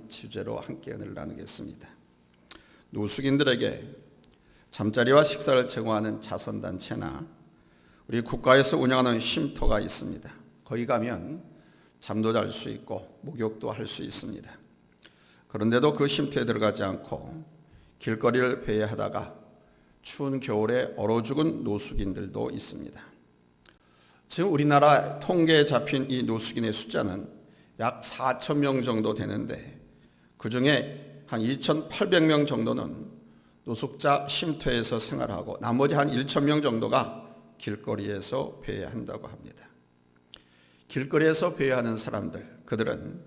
주제로 함께 은혜를 나누겠습니다. 노숙인들에게 잠자리와 식사를 제공하는 자선단체나 우리 국가에서 운영하는 쉼터가 있습니다. 거기 가면 잠도 잘 수 있고 목욕도 할 수 있습니다. 그런데도 그 쉼터에 들어가지 않고 길거리를 배회하다가 추운 겨울에 얼어 죽은 노숙인들도 있습니다. 지금 우리나라 통계에 잡힌 이 노숙인의 숫자는 약 4,000명 정도 되는데 그 중에 한 2,800명 정도는 노숙자 쉼터에서 생활하고 나머지 한 1,000명 정도가 길거리에서 배회한다고 합니다. 길거리에서 배회하는 사람들, 그들은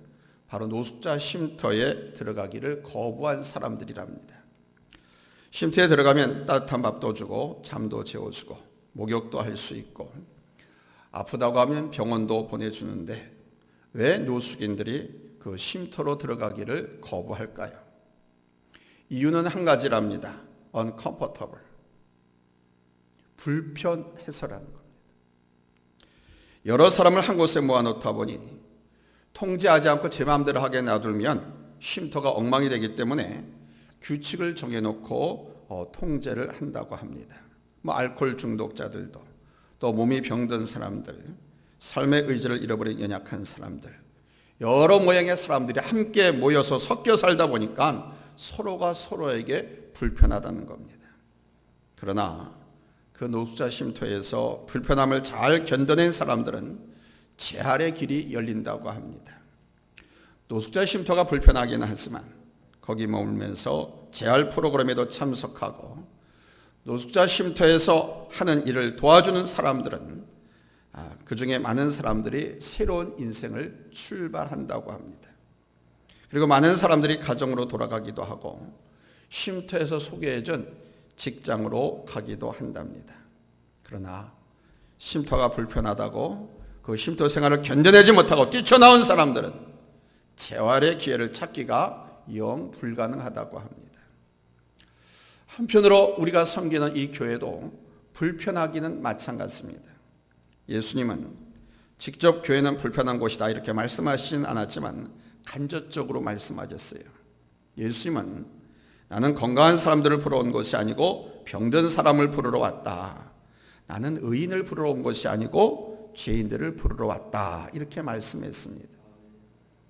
바로 노숙자 쉼터에 들어가기를 거부한 사람들이랍니다. 쉼터에 들어가면 따뜻한 밥도 주고 잠도 재워주고 목욕도 할 수 있고 아프다고 하면 병원도 보내주는데 왜 노숙인들이 그 쉼터로 들어가기를 거부할까요? 이유는 한 가지랍니다. uncomfortable. 불편해서라는 겁니다. 여러 사람을 한 곳에 모아놓다 보니 통제하지 않고 제 마음대로 하게 놔두면 쉼터가 엉망이 되기 때문에 규칙을 정해놓고 통제를 한다고 합니다. 알코올 중독자들도 또 몸이 병든 사람들, 삶의 의지를 잃어버린 연약한 사람들, 여러 모양의 사람들이 함께 모여서 섞여 살다 보니까 서로가 서로에게 불편하다는 겁니다. 그러나 그 노숙자 쉼터에서 불편함을 잘 견뎌낸 사람들은 재활의 길이 열린다고 합니다. 노숙자 쉼터가 불편하긴 하지만 거기 머물면서 재활 프로그램에도 참석하고 노숙자 쉼터에서 하는 일을 도와주는 사람들은 그 중에 많은 사람들이 새로운 인생을 출발한다고 합니다. 그리고 많은 사람들이 가정으로 돌아가기도 하고 쉼터에서 소개해준 직장으로 가기도 한답니다. 그러나 쉼터가 불편하다고 그 쉼터 생활을 견뎌내지 못하고 뛰쳐나온 사람들은 재활의 기회를 찾기가 영 불가능하다고 합니다. 한편으로 우리가 섬기는 이 교회도 불편하기는 마찬가지입니다. 예수님은 직접 교회는 불편한 곳이다 이렇게 말씀하시진 않았지만 간접적으로 말씀하셨어요. 예수님은 나는 건강한 사람들을 부르러 온 것이 아니고 병든 사람을 부르러 왔다. 나는 의인을 부르러 온 것이 아니고 죄인들을 부르러 왔다. 이렇게 말씀했습니다.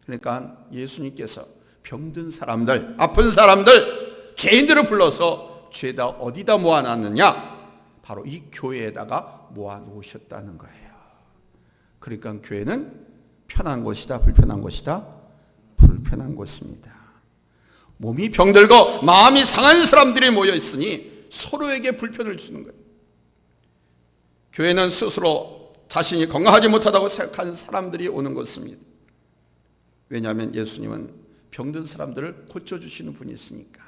그러니까 예수님께서 병든 사람들, 아픈 사람들, 죄인들을 불러서 죄다 어디다 모아놨느냐? 바로 이 교회에다가 모아놓으셨다는 거예요. 그러니까 교회는 편한 곳이다, 불편한 곳이다? 불편한 곳입니다. 몸이 병들고 마음이 상한 사람들이 모여 있으니 서로에게 불편을 주는 거예요. 교회는 스스로 자신이 건강하지 못하다고 생각하는 사람들이 오는 곳입니다. 왜냐하면 예수님은 병든 사람들을 고쳐주시는 분이 있으니까.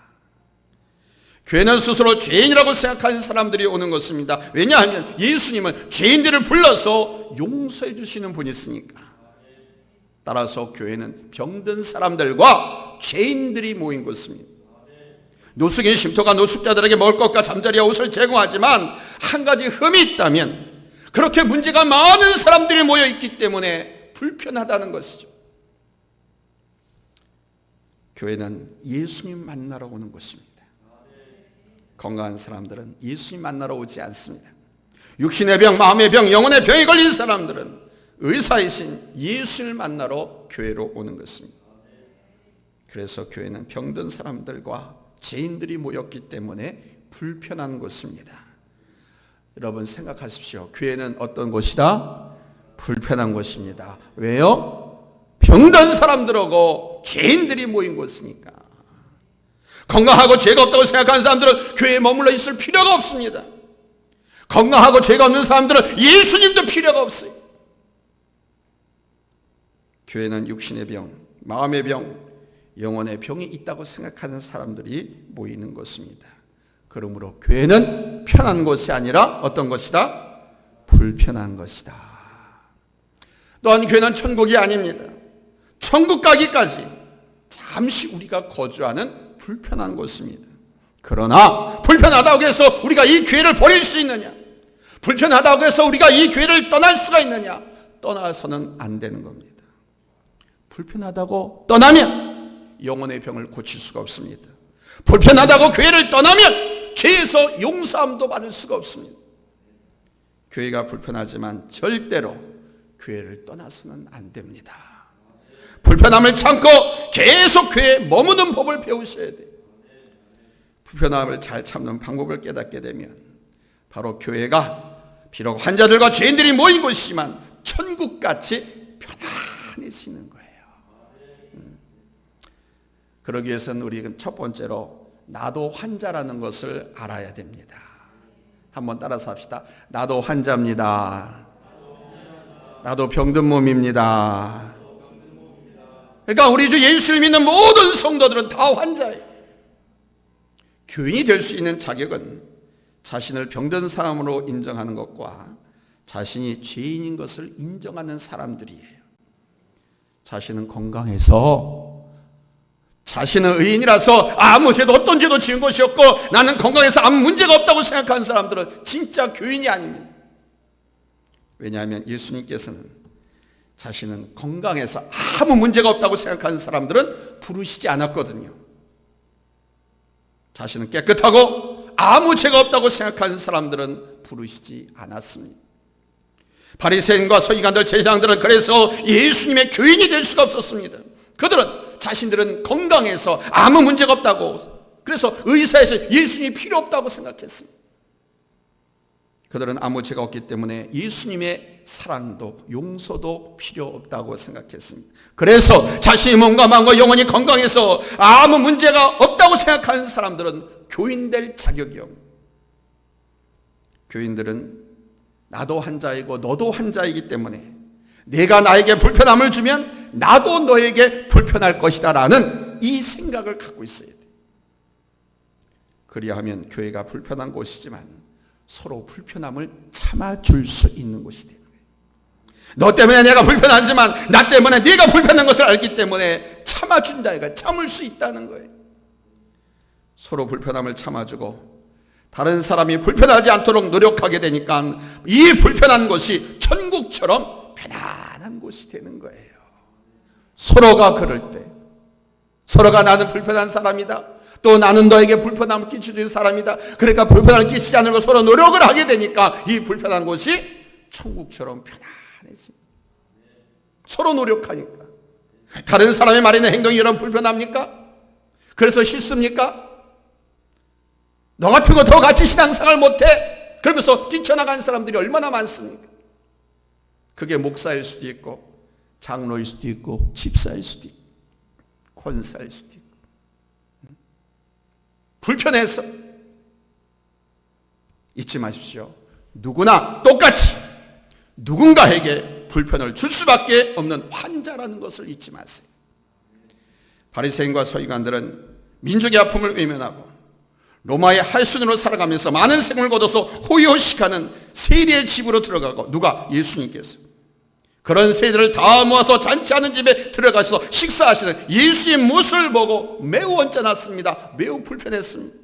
교회는 스스로 죄인이라고 생각하는 사람들이 오는 것입니다. 왜냐하면 예수님은 죄인들을 불러서 용서해 주시는 분이 있으니까. 따라서 교회는 병든 사람들과 죄인들이 모인 곳입니다. 노숙인 쉼터가 노숙자들에게 먹을 것과 잠자리와 옷을 제공하지만 한 가지 흠이 있다면 그렇게 문제가 많은 사람들이 모여 있기 때문에 불편하다는 것이죠. 교회는 예수님 만나러 오는 곳입니다. 건강한 사람들은 예수님 만나러 오지 않습니다. 육신의 병, 마음의 병, 영혼의 병이 걸린 사람들은 의사이신 예수를 만나러 교회로 오는 것입니다. 그래서 교회는 병든 사람들과 죄인들이 모였기 때문에 불편한 곳입니다. 여러분 생각하십시오. 교회는 어떤 곳이다? 불편한 곳입니다. 왜요? 병든 사람들하고 죄인들이 모인 곳이니까. 건강하고 죄가 없다고 생각하는 사람들은 교회에 머물러 있을 필요가 없습니다. 건강하고 죄가 없는 사람들은 예수님도 필요가 없어요. 교회는 육신의 병, 마음의 병, 영혼의 병이 있다고 생각하는 사람들이 모이는 곳입니다. 그러므로 교회는 편한 곳이 아니라 어떤 것이다? 불편한 것이다. 또한 교회는 천국이 아닙니다. 천국 가기까지 잠시 우리가 거주하는 불편한 곳입니다. 그러나 불편하다고 해서 우리가 이 교회를 버릴 수 있느냐? 불편하다고 해서 우리가 이 교회를 떠날 수가 있느냐? 떠나서는 안 되는 겁니다. 불편하다고 떠나면 영혼의 병을 고칠 수가 없습니다. 불편하다고 교회를 떠나면 죄에서 용서함도 받을 수가 없습니다. 교회가 불편하지만 절대로 교회를 떠나서는 안 됩니다. 불편함을 참고 계속 교회에 머무는 법을 배우셔야 돼요. 불편함을 잘 참는 방법을 깨닫게 되면 바로 교회가 비록 환자들과 죄인들이 모인 곳이지만 천국같이 편안해지는 거예요. 그러기 위해서는 우리는 첫 번째로 나도 환자라는 것을 알아야 됩니다. 한번 따라서 합시다. 나도 환자입니다. 나도 병든 몸입니다. 그러니까 우리 주 예수를 믿는 모든 성도들은 다 환자예요. 교인이 될 수 있는 자격은 자신을 병든 사람으로 인정하는 것과 자신이 죄인인 것을 인정하는 사람들이에요. 자신은 건강해서, 자신은 의인이라서 아무 죄도 어떤 죄도 지은 것이 없고 나는 건강해서 아무 문제가 없다고 생각하는 사람들은 진짜 교인이 아닙니다. 왜냐하면 예수님께서는 자신은 건강해서 아무 문제가 없다고 생각하는 사람들은 부르시지 않았거든요. 자신은 깨끗하고 아무 죄가 없다고 생각하는 사람들은 부르시지 않았습니다. 바리새인과 서기관들, 제사장들은 그래서 예수님의 교인이 될 수가 없었습니다. 그들은 자신들은 건강해서 아무 문제가 없다고, 그래서 의사에서 예수님이 필요 없다고 생각했습니다. 그들은 아무 죄가 없기 때문에 예수님의 사랑도 용서도 필요 없다고 생각했습니다. 그래서 자신의 몸과 마음과 영혼이 건강해서 아무 문제가 없다고 생각하는 사람들은 교인 될 자격이 없습니다. 교인들은 나도 환자이고 너도 환자이기 때문에 내가 나에게 불편함을 주면 나도 너에게 불편할 것이다 라는 이 생각을 갖고 있어야 돼요. 그리하면 교회가 불편한 곳이지만 서로 불편함을 참아줄 수 있는 곳이 되는 거예요. 너 때문에 내가 불편하지만 나 때문에 네가 불편한 것을 알기 때문에 참아준 자가 참을 수 있다는 거예요. 서로 불편함을 참아주고 다른 사람이 불편하지 않도록 노력하게 되니까 이 불편한 곳이 천국처럼 편안한 곳이 되는 거예요. 서로가 그럴 때, 서로가 나는 불편한 사람이다, 또 나는 너에게 불편함을 끼치는 사람이다, 그러니까 불편함을 끼치지 않으려고 서로 노력을 하게 되니까 이 불편한 곳이 천국처럼 편안해집니다. 서로 노력하니까. 다른 사람의 말이나 행동이 여러분 불편합니까? 그래서 싫습니까? 너 같은 거 더 같이 신앙생활 못해? 그러면서 뛰쳐나가는 사람들이 얼마나 많습니까? 그게 목사일 수도 있고 장로일 수도 있고 집사일 수도 있고 권사일 수도 있고 불편해서. 잊지 마십시오. 누구나 똑같이 누군가에게 불편을 줄 수밖에 없는 환자라는 것을 잊지 마세요. 바리새인과 서기관들은 민족의 아픔을 외면하고 로마의 할순으로 살아가면서 많은 세금을 걷어서 호의호식하는 세리의 집으로 들어가고, 누가? 예수님께서 그런 세리들을 다 모아서 잔치하는 집에 들어가셔서 식사하시는 예수의 모습을 보고 매우 언짢았습니다. 매우 불편했습니다.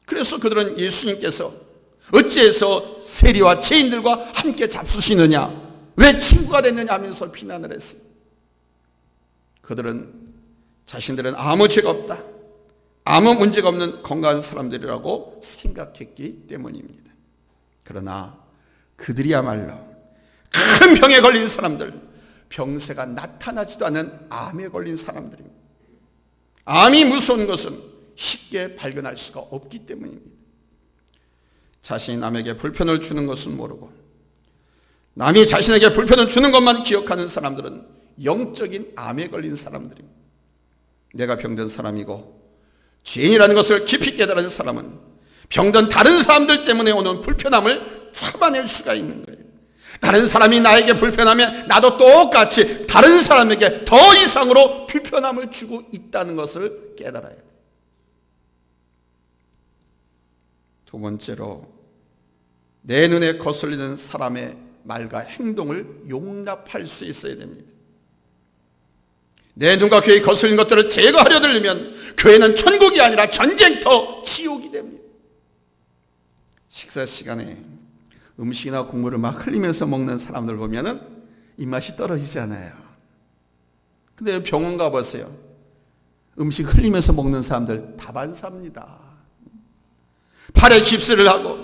그래서 그들은 예수님께서 어찌해서 세리와 죄인들과 함께 잡수시느냐, 왜 친구가 됐느냐 하면서 비난을 했어요. 그들은 자신들은 아무 죄가 없다, 아무 문제가 없는 건강한 사람들이라고 생각했기 때문입니다. 그러나 그들이야말로 큰 병에 걸린 사람들, 병세가 나타나지도 않은 암에 걸린 사람들입니다. 암이 무서운 것은 쉽게 발견할 수가 없기 때문입니다. 자신이 남에게 불편을 주는 것은 모르고 남이 자신에게 불편을 주는 것만 기억하는 사람들은 영적인 암에 걸린 사람들입니다. 내가 병든 사람이고 죄인이라는 것을 깊이 깨달은 사람은 병든 다른 사람들 때문에 오는 불편함을 참아낼 수가 있는 거예요. 다른 사람이 나에게 불편하면 나도 똑같이 다른 사람에게 더 이상으로 불편함을 주고 있다는 것을 깨달아야 돼요. 두 번째로, 내 눈에 거슬리는 사람의 말과 행동을 용납할 수 있어야 됩니다. 내 눈과 귀에 거슬린 것들을 제거하려 들면 교회는 천국이 아니라 전쟁터, 지옥이 됩니다. 식사 시간에 음식이나 국물을 막 흘리면서 먹는 사람들 보면은 입맛이 떨어지잖아요. 근데 병원 가보세요. 음식 흘리면서 먹는 사람들 다반사입니다. 팔에 깁스를 하고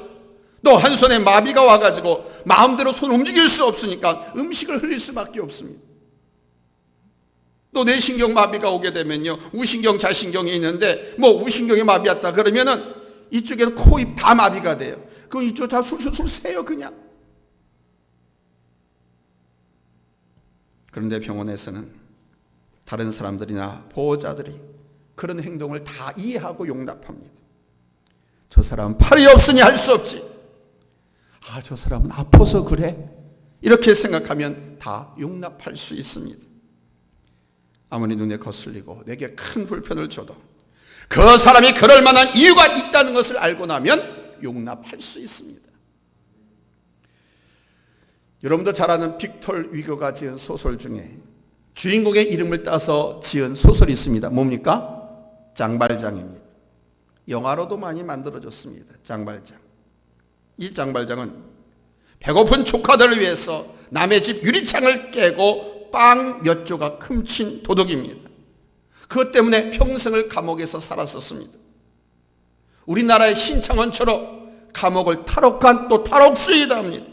또 한 손에 마비가 와가지고 마음대로 손 움직일 수 없으니까 음식을 흘릴 수밖에 없습니다. 또 뇌신경 마비가 오게 되면요, 우신경, 자신경이 있는데 뭐 우신경이 마비 왔다 그러면은 이쪽에는 코, 입 다 마비가 돼요. 그럼 이쪽 다 술술술 새요 그냥. 그런데 병원에서는 다른 사람들이나 보호자들이 그런 행동을 다 이해하고 용납합니다. 저 사람은 팔이 없으니 할 수 없지. 아, 저 사람은 아파서 그래. 이렇게 생각하면 다 용납할 수 있습니다. 아무리 눈에 거슬리고 내게 큰 불편을 줘도 그 사람이 그럴 만한 이유가 있다는 것을 알고 나면 용납할 수 있습니다. 여러분도 잘 아는 빅톨 위고가 지은 소설 중에 주인공의 이름을 따서 지은 소설이 있습니다. 뭡니까? 장발장입니다. 영화로도 많이 만들어졌습니다. 장발장. 이 장발장은 배고픈 조카들을 위해서 남의 집 유리창을 깨고 빵 몇 조각 훔친 도둑입니다. 그것 때문에 평생을 감옥에서 살았었습니다. 우리나라의 신창원처럼 감옥을 탈옥한 또 탈옥수이랍니다.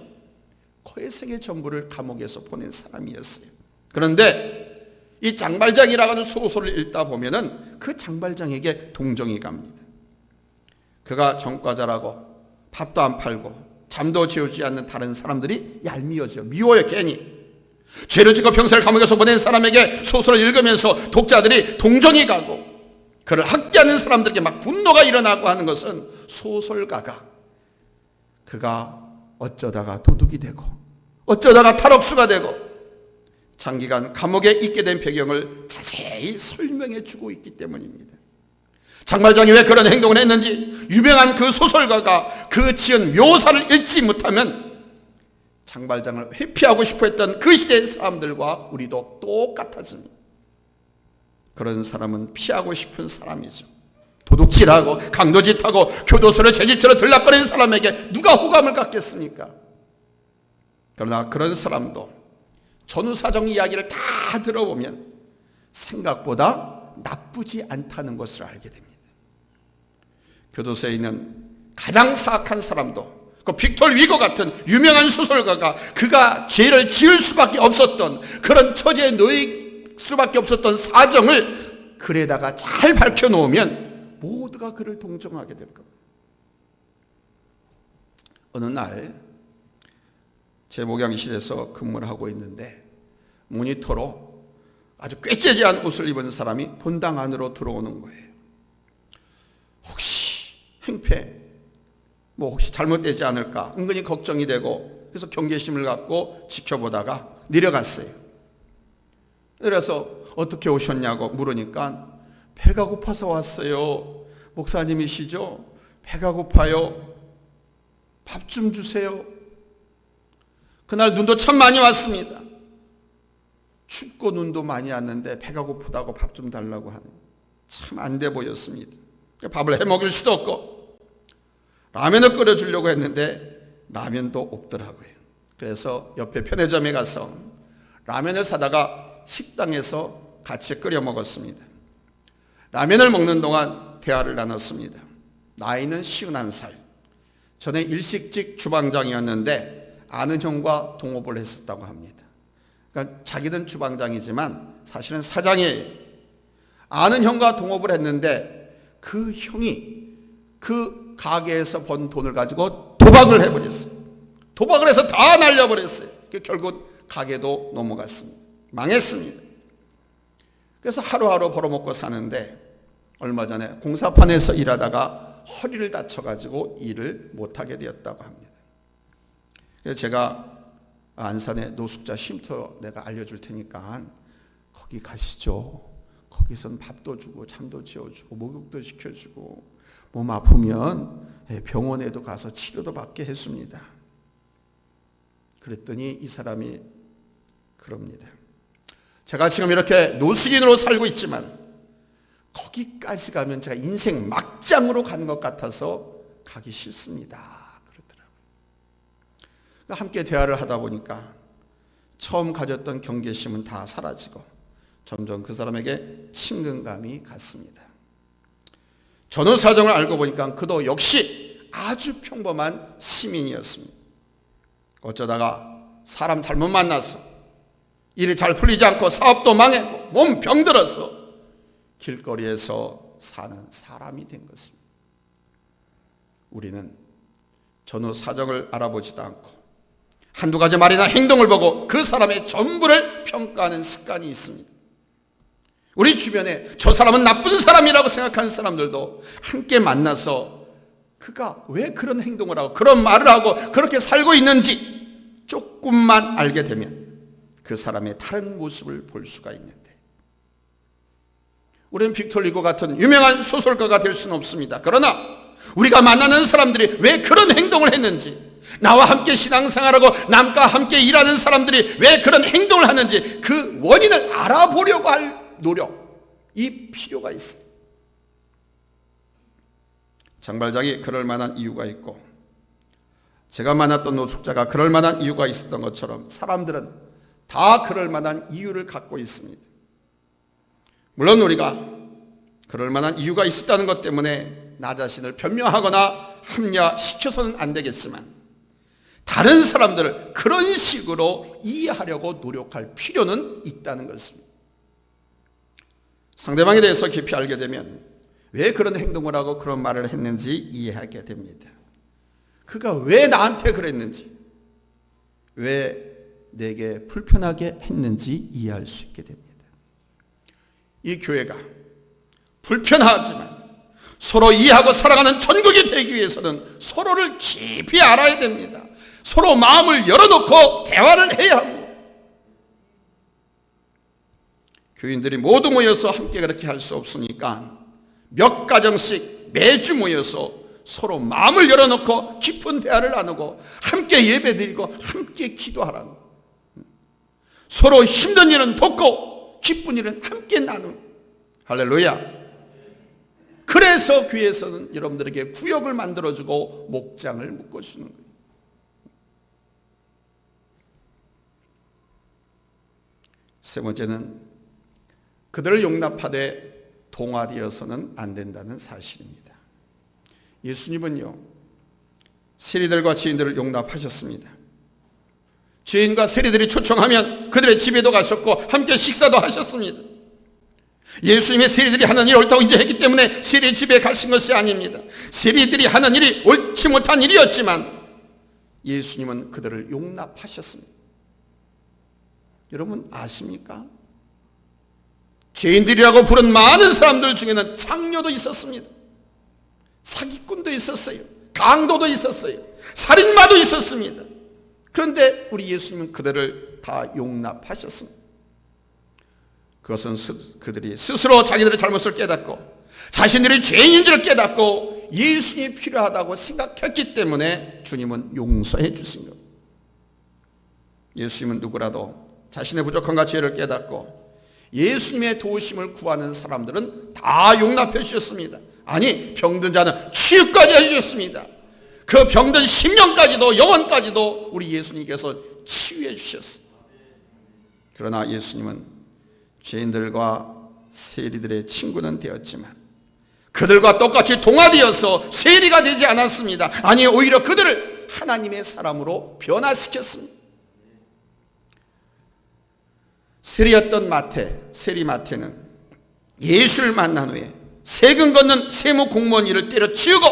거의 생애 전부를 감옥에서 보낸 사람이었어요. 그런데 이 장발장이라는 소설을 읽다 보면은 그 장발장에게 동정이 갑니다. 그가 전과자라고 밥도 안 팔고 잠도 재우지 않는 다른 사람들이 얄미워져 미워요. 괜히 죄를 짓고 평생을 감옥에서 보낸 사람에게 소설을 읽으면서 독자들이 동정이 가고 그를 학대하는 사람들에게 막 분노가 일어나고 하는 것은 소설가가 그가 어쩌다가 도둑이 되고 어쩌다가 탈옥수가 되고 장기간 감옥에 있게 된 배경을 자세히 설명해 주고 있기 때문입니다. 장발장이 왜 그런 행동을 했는지 유명한 그 소설가가 그 지은 묘사를 읽지 못하면 장발장을 회피하고 싶어 했던 그 시대의 사람들과 우리도 똑같아집니다. 그런 사람은 피하고 싶은 사람이죠. 도둑질하고 강도짓하고 교도소를 제 집처럼 들락거리는 사람에게 누가 호감을 갖겠습니까? 그러나 그런 사람도 전후사정 이야기를 다 들어보면 생각보다 나쁘지 않다는 것을 알게 됩니다. 교도소에 있는 가장 사악한 사람도 그 빅톨 위고 같은 유명한 소설가가 그가 죄를 지을 수밖에 없었던 그런 처지에 놓일 수밖에 없었던 사정을 글에다가 잘 밝혀놓으면 모두가 그를 동정하게 될 겁니다. 어느 날 제 목양실에서 근무를 하고 있는데 모니터로 아주 꾀째지한 옷을 입은 사람이 본당 안으로 들어오는 거예요. 혹시 행패 혹시 잘못되지 않을까 은근히 걱정이 되고 그래서 경계심을 갖고 지켜보다가 내려갔어요. 그래서 어떻게 오셨냐고 물으니까 배가 고파서 왔어요. 목사님이시죠? 배가 고파요. 밥 좀 주세요. 그날 눈도 참 많이 왔습니다. 춥고 눈도 많이 왔는데 배가 고프다고 밥 좀 달라고 하는 참 안 돼 보였습니다. 밥을 해 먹일 수도 없고 라면을 끓여주려고 했는데 라면도 없더라고요. 그래서 옆에 편의점에 가서 라면을 사다가 식당에서 같이 끓여 먹었습니다. 라면을 먹는 동안 대화를 나눴습니다. 나이는 51살. 전에 일식집 주방장이었는데 아는 형과 동업을 했었다고 합니다. 그러니까 자기는 주방장이지만 사실은 사장이에요. 아는 형과 동업을 했는데 그 형이 그 가게에서 번 돈을 가지고 도박을 해버렸어요. 도박을 해서 다 날려버렸어요. 결국 가게도 넘어갔습니다. 망했습니다. 그래서 하루하루 벌어먹고 사는데 얼마 전에 공사판에서 일하다가 허리를 다쳐가지고 일을 못하게 되었다고 합니다. 그래서 제가 안산에 노숙자 쉼터 내가 알려줄 테니까 거기 가시죠. 거기선 밥도 주고 잠도 재워주고 목욕도 시켜주고 몸 아프면 병원에도 가서 치료도 받게 했습니다. 그랬더니 이 사람이 그럽니다. 제가 지금 이렇게 노숙인으로 살고 있지만 거기까지 가면 제가 인생 막장으로 간 것 같아서 가기 싫습니다. 함께 대화를 하다 보니까 처음 가졌던 경계심은 다 사라지고 점점 그 사람에게 친근감이 갔습니다. 전후 사정을 알고 보니까 그도 역시 아주 평범한 시민이었습니다. 어쩌다가 사람 잘못 만나서 일이 잘 풀리지 않고 사업도 망했고 몸 병들어서 길거리에서 사는 사람이 된 것입니다. 우리는 전후 사정을 알아보지도 않고 한두 가지 말이나 행동을 보고 그 사람의 전부를 평가하는 습관이 있습니다. 우리 주변에 저 사람은 나쁜 사람이라고 생각하는 사람들도 함께 만나서 그가 왜 그런 행동을 하고 그런 말을 하고 그렇게 살고 있는지 조금만 알게 되면 그 사람의 다른 모습을 볼 수가 있는데, 우리는 빅터 리고 같은 유명한 소설가가 될 수는 없습니다. 그러나 우리가 만나는 사람들이 왜 그런 행동을 했는지, 나와 함께 신앙생활하고 남과 함께 일하는 사람들이 왜 그런 행동을 하는지 그 원인을 알아보려고 할 노력, 이 필요가 있어요. 장발장이 그럴 만한 이유가 있고 제가 만났던 노숙자가 그럴 만한 이유가 있었던 것처럼 사람들은 다 그럴 만한 이유를 갖고 있습니다. 물론 우리가 그럴 만한 이유가 있었다는 것 때문에 나 자신을 변명하거나 합리화시켜서는 안 되겠지만 다른 사람들을 그런 식으로 이해하려고 노력할 필요는 있다는 것입니다. 상대방에 대해서 깊이 알게 되면 왜 그런 행동을 하고 그런 말을 했는지 이해하게 됩니다. 그가 왜 나한테 그랬는지, 왜 내게 불편하게 했는지 이해할 수 있게 됩니다. 이 교회가 불편하지만 서로 이해하고 살아가는 천국이 되기 위해서는 서로를 깊이 알아야 됩니다. 서로 마음을 열어놓고 대화를 해야 합니다. 교인들이 모두 모여서 함께 그렇게 할 수 없으니까 몇 가정씩 매주 모여서 서로 마음을 열어놓고 깊은 대화를 나누고 함께 예배드리고 함께 기도하라는, 서로 힘든 일은 돕고 기쁜 일은 함께 나누는, 할렐루야. 그래서 교회에서는 여러분들에게 구역을 만들어주고 목장을 묶어주는 거예요. 세 번째는 그들을 용납하되 동화되어서는 안 된다는 사실입니다. 예수님은요, 세리들과 죄인들을 용납하셨습니다. 죄인과 세리들이 초청하면 그들의 집에도 가셨고 함께 식사도 하셨습니다. 예수님의 세리들이 하는 일이 옳다고 인정했기 때문에 세리 집에 가신 것이 아닙니다. 세리들이 하는 일이 옳지 못한 일이었지만 예수님은 그들을 용납하셨습니다. 여러분 아십니까? 죄인들이라고 부른 많은 사람들 중에는 창녀도 있었습니다. 사기꾼도 있었어요. 강도도 있었어요. 살인마도 있었습니다. 그런데 우리 예수님은 그들을 다 용납하셨습니다. 그것은 그들이 스스로 자기들의 잘못을 깨닫고 자신들이 죄인인 줄 깨닫고 예수님이 필요하다고 생각했기 때문에 주님은 용서해 주신 겁니다. 예수님은 누구라도 자신의 부족함과 죄를 깨닫고 예수님의 도우심을 구하는 사람들은 다 용납해 주셨습니다. 아니, 병든 자는 치유까지 해주셨습니다. 그 병든 심령까지도 영혼까지도 우리 예수님께서 치유해 주셨어요. 그러나 예수님은 죄인들과 세리들의 친구는 되었지만 그들과 똑같이 동화되어서 세리가 되지 않았습니다. 아니, 오히려 그들을 하나님의 사람으로 변화시켰습니다. 세리였던 세리 마태는 예수를 만난 후에 세금 걷는 세무 공무원 일을 때려치우고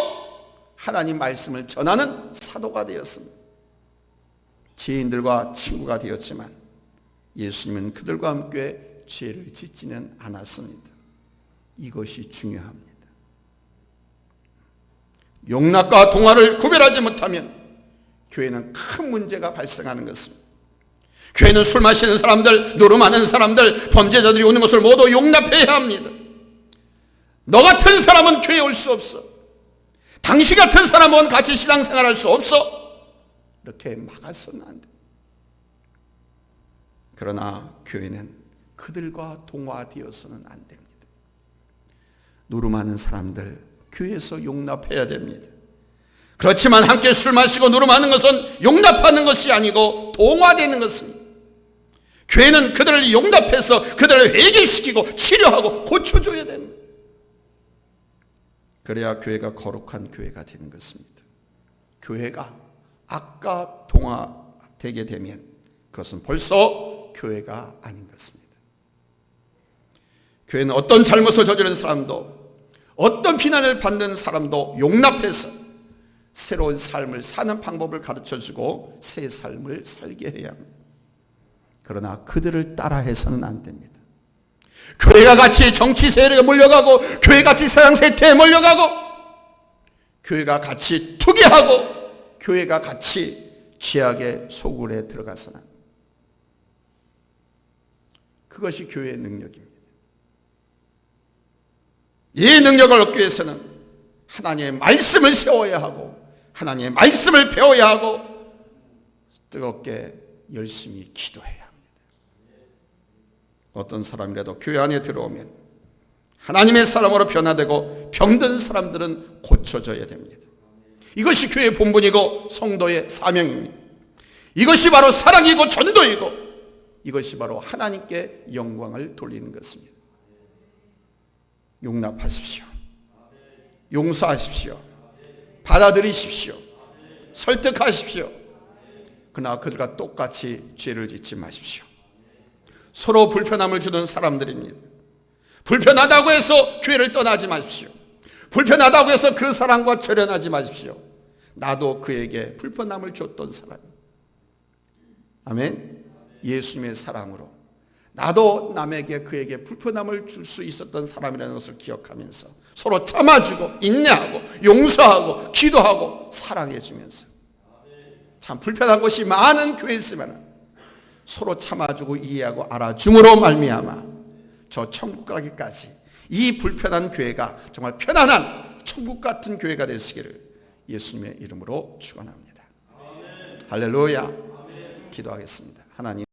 하나님 말씀을 전하는 사도가 되었습니다. 죄인들과 친구가 되었지만 예수님은 그들과 함께 죄를 짓지는 않았습니다. 이것이 중요합니다. 용납과 동화를 구별하지 못하면 교회는 큰 문제가 발생하는 것입니다. 교회는 술 마시는 사람들, 노름하는 사람들, 범죄자들이 오는 것을 모두 용납해야 합니다. 너 같은 사람은 교회에 올 수 없어. 당신 같은 사람은 같이 신앙생활할 수 없어. 이렇게 막아서는 안 돼. 그러나 교회는 그들과 동화되어서는 안 됩니다. 노름하는 사람들 교회에서 용납해야 됩니다. 그렇지만 함께 술 마시고 노름하는 것은 용납하는 것이 아니고 동화되는 것입니다. 교회는 그들을 용납해서 그들을 회개시키고 치료하고 고쳐줘야 되는 거예요. 그래야 교회가 거룩한 교회가 되는 것입니다. 교회가 악과 동화되게 되면 그것은 벌써 교회가 아닌 것입니다. 교회는 어떤 잘못을 저지른 사람도 어떤 비난을 받는 사람도 용납해서 새로운 삶을 사는 방법을 가르쳐주고 새 삶을 살게 해야 합니다. 그러나 그들을 따라해서는 안 됩니다. 교회가 같이 정치 세력에 몰려가고, 교회가 같이 세상 세태에 몰려가고, 교회가 같이 투기하고, 교회가 같이 죄악의 소굴에 들어가서는, 그것이 교회의 능력입니다. 이 능력을 얻기 위해서는 하나님의 말씀을 세워야 하고, 하나님의 말씀을 배워야 하고, 뜨겁게 열심히 기도해야 합니다. 어떤 사람이라도 교회 안에 들어오면 하나님의 사람으로 변화되고 병든 사람들은 고쳐져야 됩니다. 이것이 교회의 본분이고 성도의 사명입니다. 이것이 바로 사랑이고 전도이고 이것이 바로 하나님께 영광을 돌리는 것입니다. 용납하십시오. 용서하십시오. 받아들이십시오. 설득하십시오. 그러나 그들과 똑같이 죄를 짓지 마십시오. 서로 불편함을 주는 사람들입니다. 불편하다고 해서 교회를 떠나지 마십시오. 불편하다고 해서 그 사람과 절연하지 마십시오. 나도 그에게 불편함을 줬던 사람. 아멘. 예수님의 사랑으로 나도 남에게 그에게 불편함을 줄 수 있었던 사람이라는 것을 기억하면서 서로 참아주고 인내하고 용서하고 기도하고 사랑해주면서, 참 불편한 곳이 많은 교회였지만 서로 참아주고 이해하고 알아줌으로 말미암아 저 천국 가기까지 이 불편한 교회가 정말 편안한 천국 같은 교회가 되시기를 예수님의 이름으로 축원합니다. 할렐루야. 기도하겠습니다. 하나님.